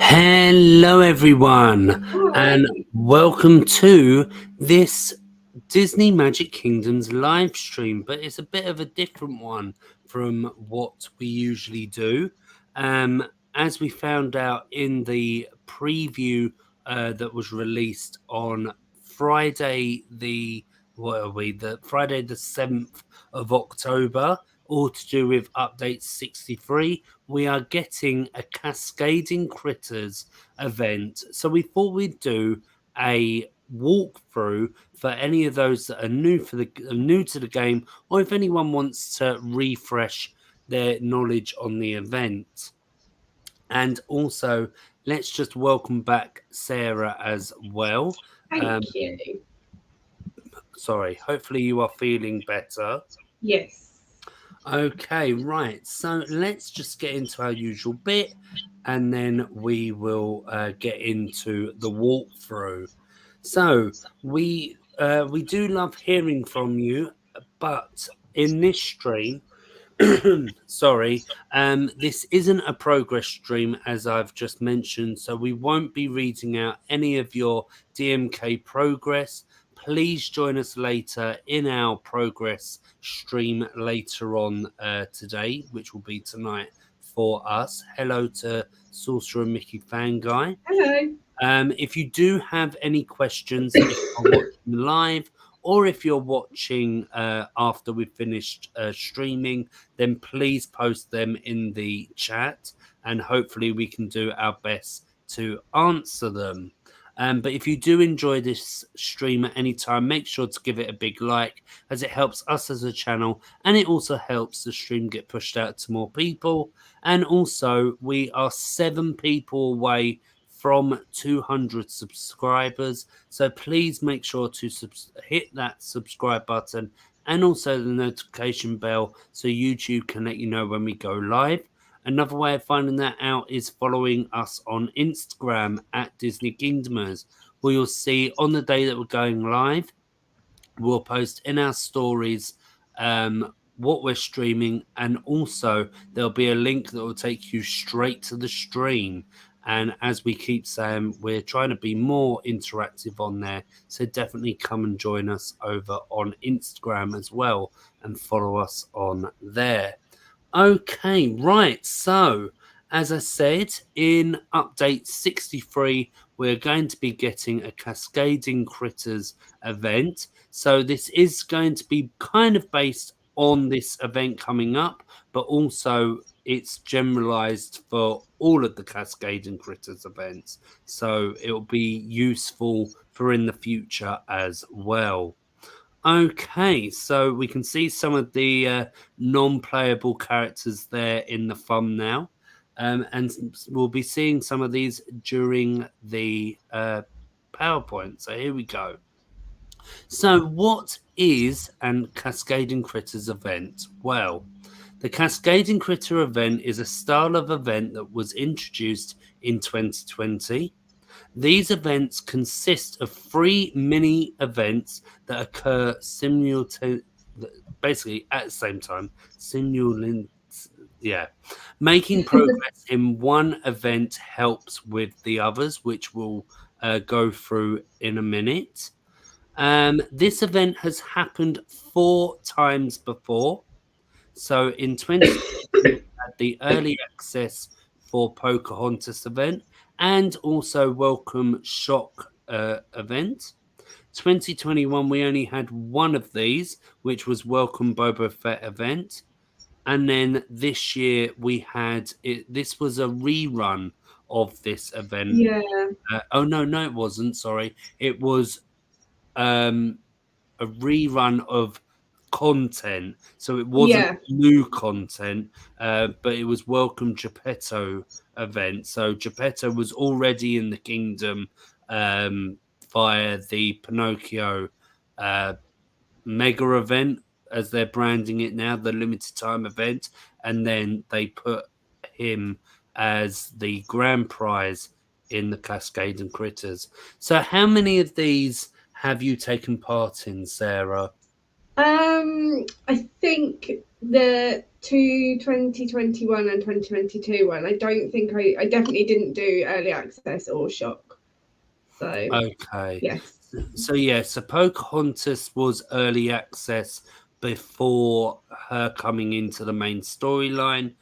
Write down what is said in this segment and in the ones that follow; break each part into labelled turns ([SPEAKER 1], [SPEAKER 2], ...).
[SPEAKER 1] Hello, everyone,
[SPEAKER 2] Hi.
[SPEAKER 1] and welcome to this Disney Magic Kingdoms live stream. But it's a bit of a different one from what we usually do. Um, as we found out in the preview that was released on Friday, the Friday the 7th of October, all to do with update 63. We are getting a Cascading Critters event. So we thought we'd do a walkthrough for any of those that are new to the game, or if anyone wants to refresh their knowledge on the event. And also, let's just welcome back Sarah as well. Um,
[SPEAKER 2] Thank you.
[SPEAKER 1] Sorry, hopefully you are feeling better.
[SPEAKER 2] Yes.
[SPEAKER 1] Okay, right. So let's just get into our usual bit and then we will get into the walkthrough. So we do love hearing from you, but in this stream, sorry, this isn't a progress stream as I've just mentioned, so we won't be reading out any of your DMK progress. Please join us later in our progress stream later on today, which will be tonight for us. Hello to Sorcerer Mickey Fan Guy.
[SPEAKER 2] Hello.
[SPEAKER 1] If you do have any questions, if you're watching live or if you're watching after we've finished streaming, then please post them in the chat and hopefully we can do our best to answer them. But if you do enjoy this stream at any time, make sure to give it a big like as it helps us as a channel and it also helps the stream get pushed out to more people. And also, we are 7 people away from 200 subscribers. So please make sure to hit that subscribe button and also the notification bell so YouTube can let you know when we go live. Another way of finding that out is following us on Instagram at Disney Kingdomers, where you'll see on the day that we're going live, we'll post in our stories what we're streaming, and also there'll be a link that will take you straight to the stream. And as we keep saying, we're trying to be more interactive on there, so definitely come and join us over on Instagram as well and follow us on there. Okay, right. So, as I said, in update 63, we're going to be getting a Cascading Critters event. So, this is going to be kind of based on this event coming up, but also it's generalized for all of the Cascading Critters events. So, it'll be useful for in the future as well. Okay, so we can see some of the non-playable characters there in the thumbnail, and we'll be seeing some of these during the PowerPoint. So here we go. So what is a Cascading Critters event? Well, the Cascading Critter event is a style of event that was introduced in 2020. These events consist of 3 mini events that occur basically at the same time. Yeah. Making progress in one event helps with the others, which we'll go through in a minute. This event has happened 4 times before. So in 2020, we had the early access for Pocahontas event and also Welcome Shock event. 2021, we only had one of these, which was Welcome Boba Fett event. And then this year we had it. This was a rerun of this event.
[SPEAKER 2] Yeah.
[SPEAKER 1] Oh no, it wasn't. Sorry, it was a rerun of content. So it wasn't
[SPEAKER 2] Yeah.
[SPEAKER 1] new content, but it was Welcome Geppetto event. So Geppetto was already in the kingdom via the Pinocchio mega event, as they're branding it now, the limited time event. And then they put him as the grand prize in the Cascading Critters. So how many of these have you taken part in, Sarah?
[SPEAKER 2] I think the to 2021 and 2022 one. I don't think I definitely didn't do early access or shock. So
[SPEAKER 1] Okay.
[SPEAKER 2] yes.
[SPEAKER 1] So yeah, so Pocahontas was early access before her coming into the main storyline,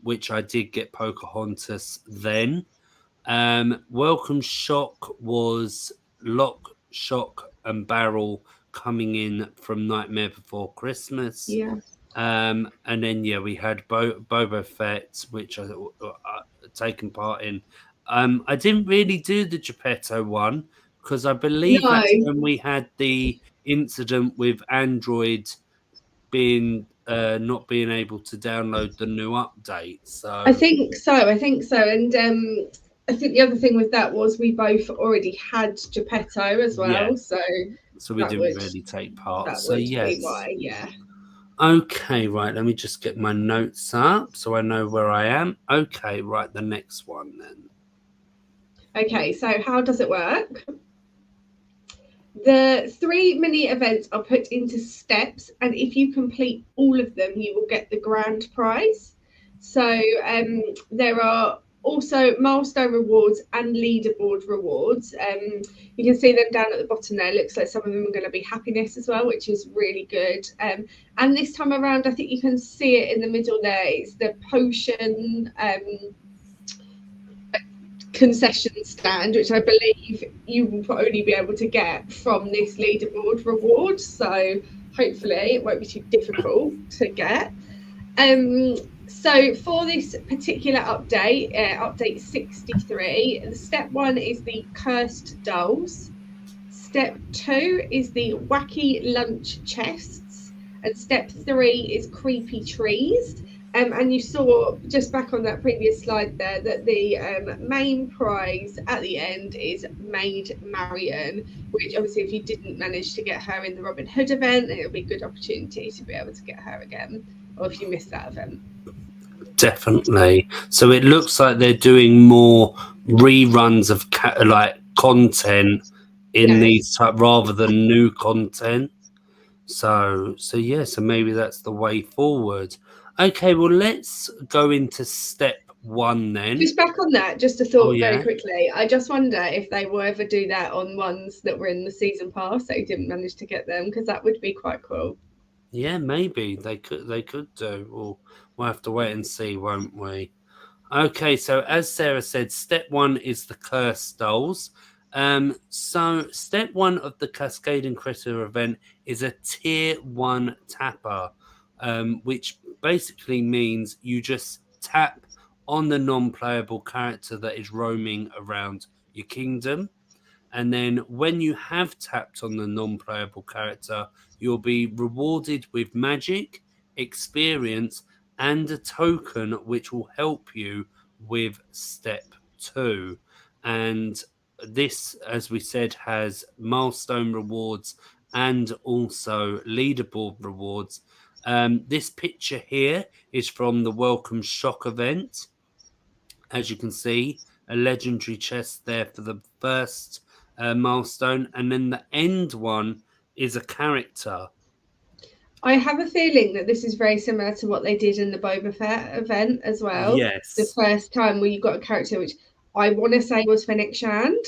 [SPEAKER 1] which I did get Pocahontas then. Welcome Shock was Lock, Shock, and Barrel coming in from Nightmare Before Christmas.
[SPEAKER 2] Yeah.
[SPEAKER 1] And then yeah, we had Boba Fett, which I taken part in. I didn't really do the Geppetto one because I believe
[SPEAKER 2] No.
[SPEAKER 1] that's when we had the incident with Android being not being able to download the new update. So
[SPEAKER 2] I think so. And I think the other thing with that was we both already had Geppetto as well.
[SPEAKER 1] yeah,
[SPEAKER 2] So
[SPEAKER 1] we
[SPEAKER 2] that
[SPEAKER 1] didn't
[SPEAKER 2] would
[SPEAKER 1] really take part.
[SPEAKER 2] that
[SPEAKER 1] So
[SPEAKER 2] would
[SPEAKER 1] yes.
[SPEAKER 2] be why, yeah.
[SPEAKER 1] Okay, right. Let me just get my notes up so I know where I am. Okay, right. The next one then.
[SPEAKER 2] Okay, so how does it work? The 3 mini events are put into steps, and if you complete all of them, you will get the grand prize. So there are also milestone rewards and leaderboard rewards. You can see them down at the bottom there. It looks like some of them are going to be happiness as well, which is really good. And this time around, I think you can see it in the middle there. It's the potion concession stand, which I believe you will only be able to get from this leaderboard reward. So hopefully it won't be too difficult to get. So for this particular update, update 63, step 1 is the cursed dolls. Step 2 is the wacky lunch chests. And step 3 is creepy trees. And you saw just back on that previous slide there that the main prize at the end is Maid Marian, which obviously if you didn't manage to get her in the Robin Hood event, it'll be a good opportunity to be able to get her again, or if you missed that event.
[SPEAKER 1] Definitely. So it looks like they're doing more reruns of content in these rather than new content. So yeah, so maybe that's the way forward. Okay, well let's go into step 1 then.
[SPEAKER 2] Just back on that, just a thought very quickly. I just wonder if they will ever do that on ones that were in the season pass that you didn't manage to get them, because that would be quite cool.
[SPEAKER 1] Yeah, maybe they could do. We'll have to wait and see, won't we? Okay, so as Sarah said, step 1 is the curse dolls. So step 1 of the Cascading Critter event is a tier 1 tapper, which basically means you just tap on the non-playable character that is roaming around your kingdom. And then when you have tapped on the non-playable character, you'll be rewarded with magic, experience, and a token which will help you with step 2. And this, as we said, has milestone rewards and also leaderboard rewards. This picture here is from the Welcome Shock event. As you can see, a legendary chest there for the first milestone, and then the end one is a character.
[SPEAKER 2] I have a feeling that this is very similar to what they did in the Boba Fett event as well.
[SPEAKER 1] Yes.
[SPEAKER 2] The first time where you got a character which I want to say was Fennec Shand.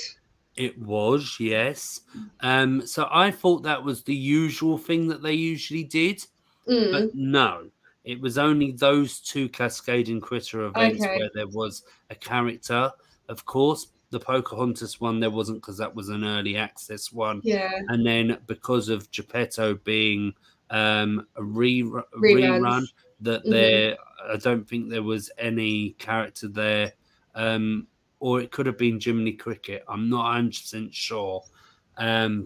[SPEAKER 1] It was, yes. So I thought that was the usual thing that they usually did, but no. It was only those 2 Cascading Critter events where there was a character. Of course, the Pocahontas one there wasn't because that was an early access one.
[SPEAKER 2] Yeah.
[SPEAKER 1] And then because of Geppetto being a rerun, that there, I don't think there was any character there. Or it could have been Jiminy Cricket. I'm not 100% sure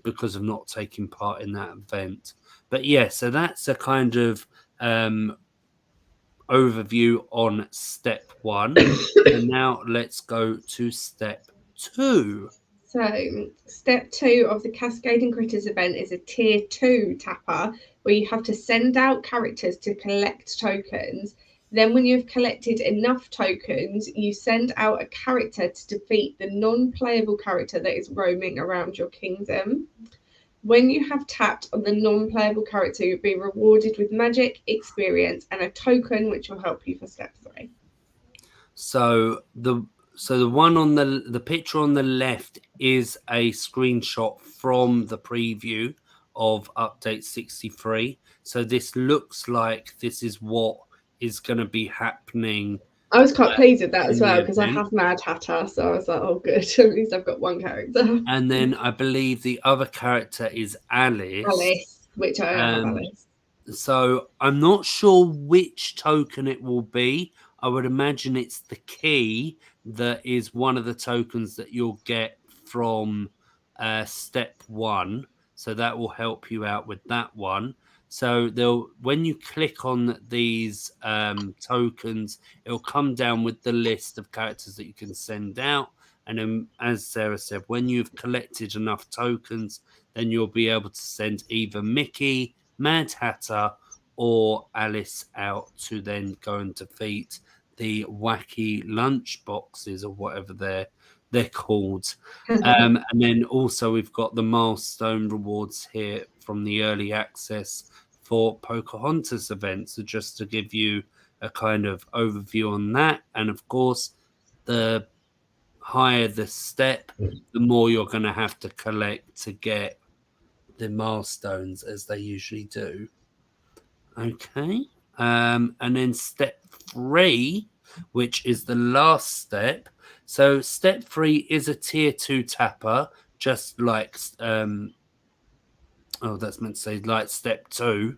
[SPEAKER 1] because of not taking part in that event. But yeah, so that's a kind of overview on step 1. And now let's go to step 2.
[SPEAKER 2] So step 2 of the Cascading Critters event is a tier 2 tapper where you have to send out characters to collect tokens. Then when you've collected enough tokens, you send out a character to defeat the non-playable character that is roaming around your kingdom. When you have tapped on the non-playable character, you'll be rewarded with magic, experience, and a token which will help you for step 3.
[SPEAKER 1] So the one on the picture on the left is a screenshot from the preview of update 63. So this looks like this is what is going to be happening.
[SPEAKER 2] I was quite pleased with that as
[SPEAKER 1] in the
[SPEAKER 2] well, because I
[SPEAKER 1] event.
[SPEAKER 2] have Mad Hatter, so I was like, oh good, at least I've got one character.
[SPEAKER 1] And then I believe the other character is Alice.
[SPEAKER 2] Alice, which I have Alice.
[SPEAKER 1] So I'm not sure which token it will be. I would imagine it's the key that is one of the tokens that you'll get from step 1. So that will help you out with that one. So when you click on these tokens, it'll come down with the list of characters that you can send out. And then, as Sarah said, when you've collected enough tokens, then you'll be able to send either Mickey, Mad Hatter, or Alice out to then go and defeat the wacky lunch boxes or whatever they're called. And then also we've got the milestone rewards here from the early access for Pocahontas event. So just to give you a kind of overview on that, and of course, the higher the step, the more you're going to have to collect to get the milestones, as they usually do. Okay. And then step 3, which is the last step. So step 3 is a tier 2 tapper, just like that's meant to say like step 2.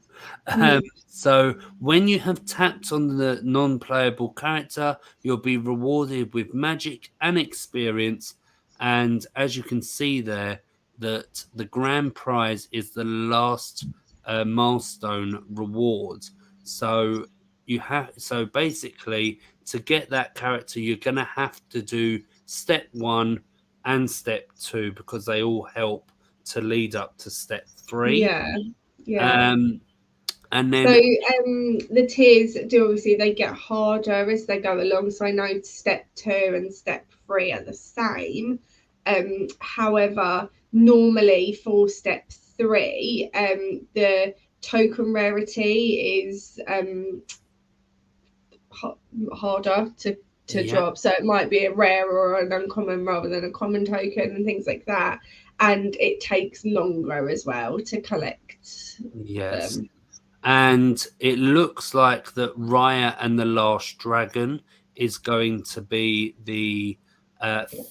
[SPEAKER 1] So when you have tapped on the non-playable character, you'll be rewarded with magic and experience. And as you can see there, that the grand prize is the last milestone reward. So basically, to get that character, you're going to have to do step 1 and step 2 because they all help to lead up to step 3.
[SPEAKER 2] Yeah.
[SPEAKER 1] And then
[SPEAKER 2] the tiers do obviously they get harder as they go along. So I know step 2 and step 3 are the same. However, normally for step 3, the token rarity is harder to drop. So it might be a rare or an uncommon rather than a common token and things like that. And it takes longer as well to collect them.
[SPEAKER 1] And it looks like that Raya and the Last Dragon is going to be the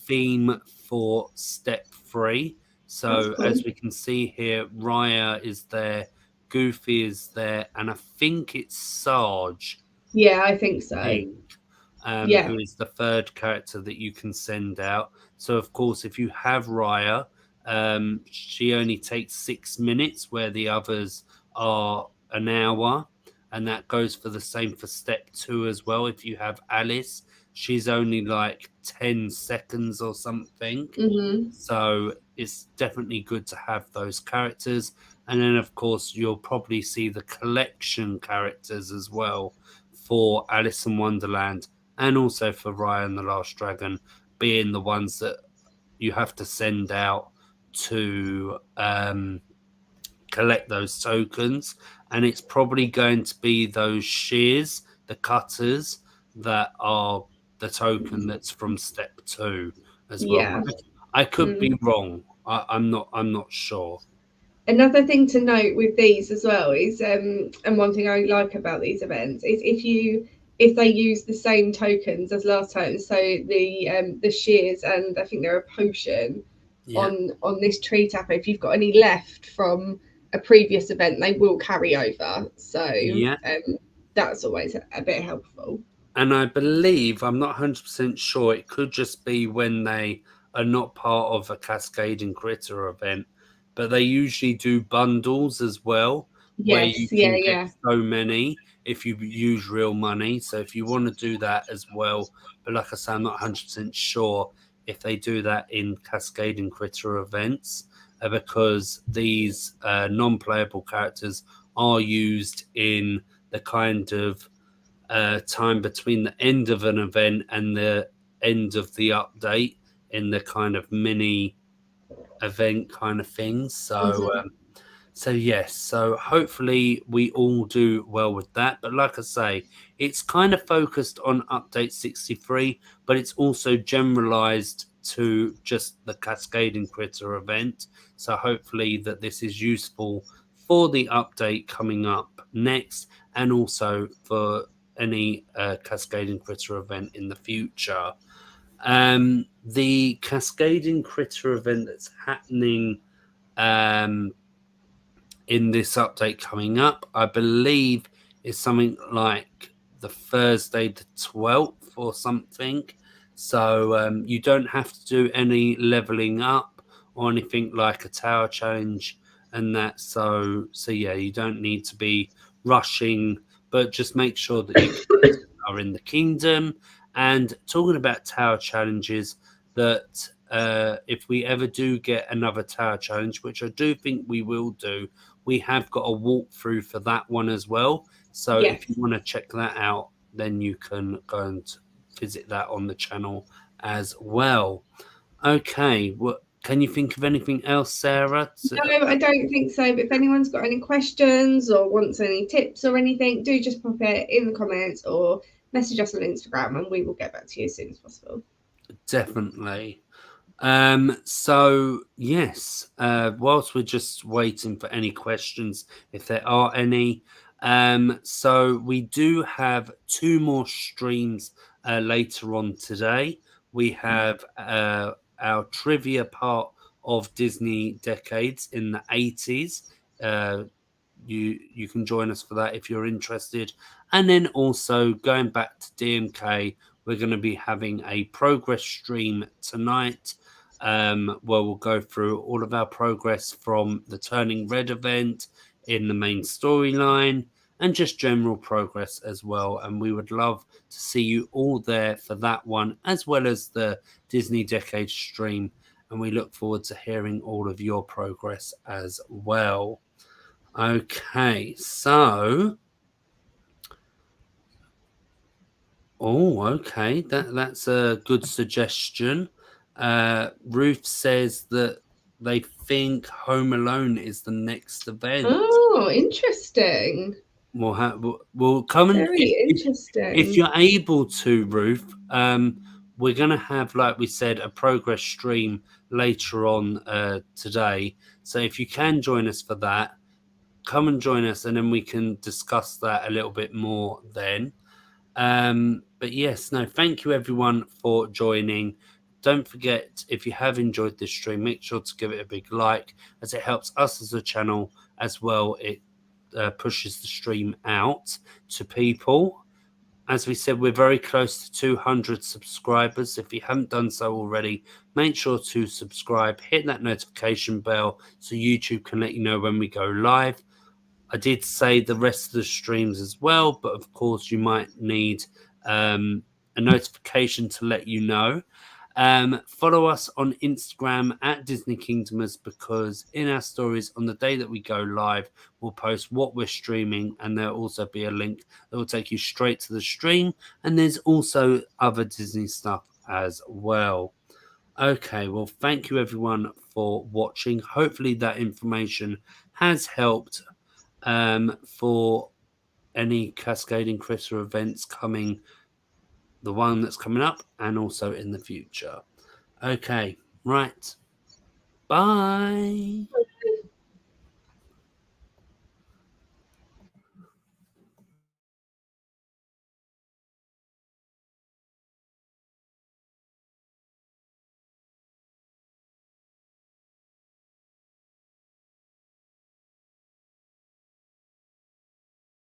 [SPEAKER 1] theme for step 3. So cool. As we can see here, Raya is there, Goofy is there, and I think it's Sarge.
[SPEAKER 2] Yeah, I think so.
[SPEAKER 1] Who is the third character that you can send out. So, of course, if you have Raya, she only takes 6 minutes, where the others are an hour. And that goes for the same for step 2 as well. If you have Alice, she's only like 10 seconds or something. So it's definitely good to have those characters. And then, of course, you'll probably see the collection characters as well for Alice in Wonderland and also for Raya and the Last Dragon being the ones that you have to send out to collect those tokens. And it's probably going to be those shears, the cutters, that are the token that's from step 2 as well. I could be wrong. I'm not sure.
[SPEAKER 2] Another thing to note with these as well is, and one thing I like about these events is if they use the same tokens as last time. So the shears and I think they're a potion on this tree tapper. If you've got any left from a previous event, they will carry over. So that's always a bit helpful.
[SPEAKER 1] And I believe, I'm not 100% sure, it could just be when they are not part of a Cascading Critter event, but they usually do bundles as well, where you can get so many if you use real money. So if you want to do that as well, but like I say, I'm not 100% sure if they do that in Cascading Critter events, because these non-playable characters are used in the kind of time between the end of an event and the end of the update in the kind of mini event kind of thing. So so yes, so hopefully we all do well with that. But like I say, it's kind of focused on update 63, but it's also generalized to just the Cascading Critter event. So hopefully that this is useful for the update coming up next, and also for any Cascading Critter event in the future. The Cascading Critter event that's happening in this update coming up, I believe, is something like the Thursday the 12th or something. So you don't have to do any leveling up or anything like a tower challenge and that. So yeah, you don't need to be rushing, but just make sure that you are in the kingdom. And talking about tower challenges, that if we ever do get another tower challenge, which I do think we will do, we have got a walkthrough for that one as well. So
[SPEAKER 2] Yes.
[SPEAKER 1] if you want to check that out, then you can go and visit that on the channel as well. Okay, well, can you think of anything else, Sarah?
[SPEAKER 2] No, I don't think so. But if anyone's got any questions or wants any tips or anything, do just pop it in the comments or message us on Instagram and we will get back to you as soon as possible.
[SPEAKER 1] Definitely. So yes, whilst we're just waiting for any questions, if there are any, so we do have 2 more streams later on today. We have our trivia part of Disney decades in the 80s. You can join us for that if you're interested. And then also going back to DMK, we're going to be having a progress stream tonight, where we'll go through all of our progress from the Turning Red event in the main storyline and just general progress as well. And we would love to see you all there for that one, as well as the Disney Decade stream. And we look forward to hearing all of your progress as well. Okay, so okay, that's a good suggestion. Ruth says that they think Home Alone is the next event.
[SPEAKER 2] Oh, interesting.
[SPEAKER 1] We'll come and
[SPEAKER 2] Very interesting.
[SPEAKER 1] if you're able to, Ruth. We're gonna have, like we said, a progress stream later on today. So if you can join us for that, come and join us, and then we can discuss that a little bit more then. But yes, no, thank you everyone for joining. Don't forget, if you have enjoyed this stream, make sure to give it a big like, as it helps us as a channel as well. It pushes the stream out to people. As we said, we're very close to 200 subscribers. If you haven't done so already, make sure to subscribe, hit that notification bell so YouTube can let you know when we go live. I did say the rest of the streams as well, but of course you might need a notification to let you know. Follow us on Instagram at Disney Kingdomers, because in our stories on the day that we go live, we'll post what we're streaming, and there'll also be a link that will take you straight to the stream. And there's also other Disney stuff as well. Okay, well, thank you everyone for watching. Hopefully that information has helped for any Cascading Critter events coming, the one that's coming up and also in the future. Okay, right. Bye.